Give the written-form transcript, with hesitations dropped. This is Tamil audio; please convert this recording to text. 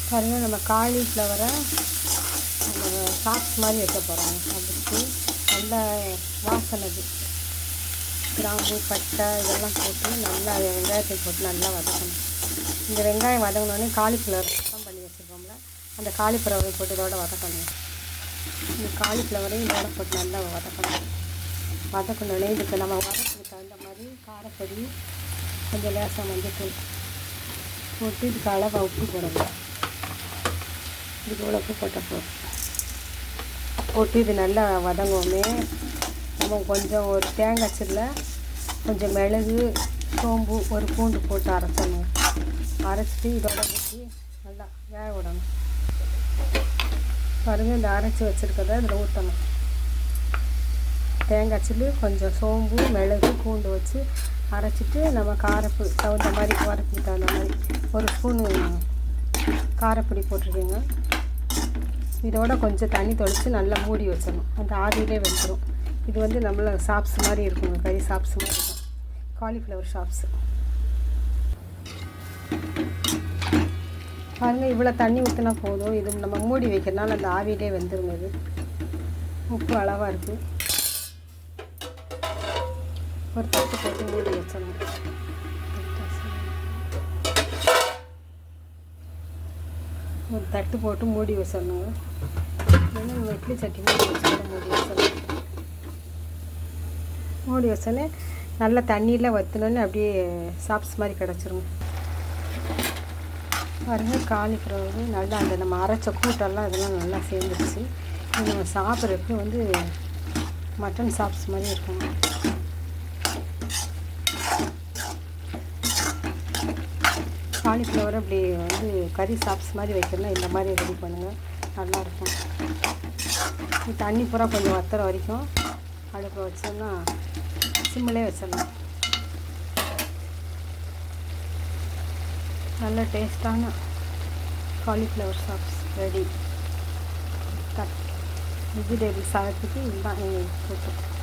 பாருங்கள், நம்ம காலிஃப்ளவரை நம்ம சாப்ஸ் மாதிரி வைக்க போகிறோம். அதுக்கு நல்ல வாசனை, கிராம்பு, பட்டை இதெல்லாம் போட்டு நல்லா வெங்காயத்தை போட்டு நல்லா வதக்கணும். இந்த வெங்காயம் வதங்கினோடனே காலிஃப்ளவர் சுத்தம் பண்ணி வச்சுருக்கோம்ல, அந்த காலிஃப்ளவரை போட்டு இதோட வதக்கணும். இந்த காலிஃப்ளவரையும் இதோட போட்டு நல்லா வதக்கணுன்னே இதுக்கு நம்ம வதக்கிறதுக்கு தகுந்த மாதிரி காரப்பொடி, கொஞ்சம் லேசாக மஞ்சள் போட்டு இதுக்கு அளவாக உப்பு போடணும். இதுக்கு இவ்வளோ உப்பு போட்டு இது நல்லா வதங்குவோமே, நம்ம கொஞ்சம் ஒரு தேங்காய் சில்லில் கொஞ்சம் மிளகு, சோம்பு, ஒரு பூண்டு போட்டு அரைச்சணும். அரைச்சிட்டு இதோட ஊற்றி நல்லா வேக விடணும். பாருங்கள், இந்த அரைச்சி வச்சுருக்கதை இதில் ஊற்றணும். தேங்காய் சில்லு, கொஞ்சம் சோம்பு, மிளகு, பூண்டு வச்சு அரைச்சிட்டு நம்ம காரப்பு தகுந்த மாதிரி, காரத்துக்கு தகுந்த மாதிரி ஒரு ஸ்பூனு காரப்பொடி போட்டிருக்கீங்க. இதோட கொஞ்சம் தண்ணி தொளித்து நல்லா மூடி வச்சிடணும். அந்த ஆவியிலே வெந்துடும். இது வந்து நம்மள சாப்ஸ் மாதிரி இருக்குங்க, கறி சாப்ஸ் மாதிரி இருக்கும், காலிஃப்ளவர் சாப்ஸு. பாருங்கள், இவ்வளோ தண்ணி ஊற்றினா போதும். இது நம்ம மூடி வைக்கிறதுனால அந்த ஆவியிலே வெந்துருங்க. இது உப்பு அளவாக இருக்குது. ஒரு தட்டு போட்டு மூடி வச்சிடணும். ஒரு தட்டு போட்டு மூடி வச்சிடணுங்க. ஏன்னா நம்ம இட்லி சட்டி மூடி வச்சோன்னே நல்லா தண்ணியில் வற்றினோன்னே அப்படியே சாப்ஸ் மாதிரி கிடச்சிருங்க. பாருங்கள், காலிஃப்ளவர் நல்லா அந்த நம்ம அரைச்ச கூட்டெல்லாம் இதெல்லாம் நல்லா சேர்ந்துருச்சு. இது நம்ம சாப்பிட்றதுக்கு வந்து மட்டன் சாப்ஸ் மாதிரி இருக்கும். காலிஃப்ளவர் அப்படி வந்து கறி சாப்ஸ் மாதிரி வைக்கணும்னா இந்த மாதிரி ரெடி பண்ணுங்கள், நல்லாயிருக்கும். தண்ணி பூரா கொஞ்சம் வத்துற வரைக்கும் அடுப்பில் வச்சோம்னா சிம்மிலே வச்சிடலாம். நல்ல டேஸ்டான காலிஃப்ளவர் சாப்ஸ் ரெடி. வெஜிடபிள் சாதத்துக்கு இதுதான் எங்களுக்கு